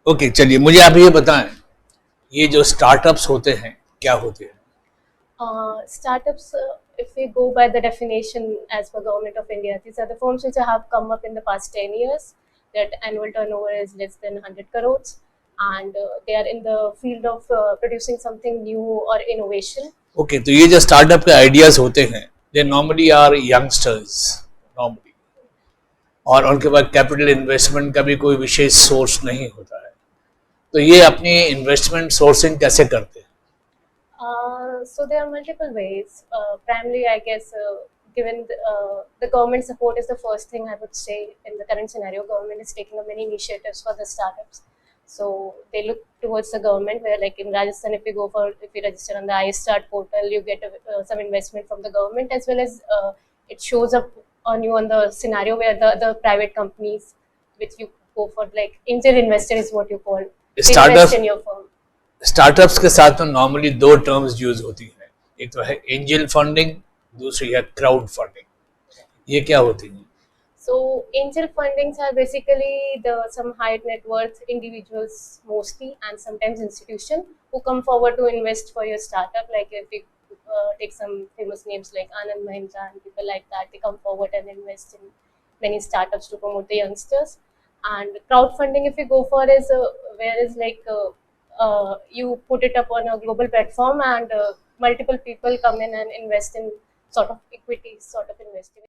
Okay, चलिए मुझे आप ये बताएं, ये जो स्टार्टअप्स होते हैं क्या होते हैं? Startups, if we go by the definition as per Government of India, these are the firms which have come up in the past 10 years. That annual turnover is less than 100 crores, and they are in the field of producing something new or innovation. Okay, तो ये जो startup के ideas होते हैं, they normally are youngsters normally, और उनके पास capital investment का भी कोई विशेष सोर्स नहीं होता है, तो ये अपनी इन्वेस्टमेंट सोर्सिंग कैसे करते हैं? So there are multiple ways. Primarily, I guess, given the government support is the first thing I would say in the current scenario. Government is taking up many initiatives for the startups. So they look towards the government. Where, like in Rajasthan, if you register on the iStart portal, you get some investment from the government, as well as it shows up on you on the scenario where the private companies, which you go for, like angel investor is what you call. They invest in your firm. Startups के साथ तो normally दो terms use होती हैं, एक तो है angel funding, दूसरी है क्राउड फंडिंग। ये क्या होती है? So angel fundings are basically the some high net worth individuals mostly, and sometimes institution who come forward to invest for your startup. Like if you take some famous names like Anand Mahindra and people like that, they come forward and invest in many startups to promote the youngsters. And crowdfunding, if you go for, is where is like you put it up on a global platform, and multiple people come in and invest in sort of equity sort of investing.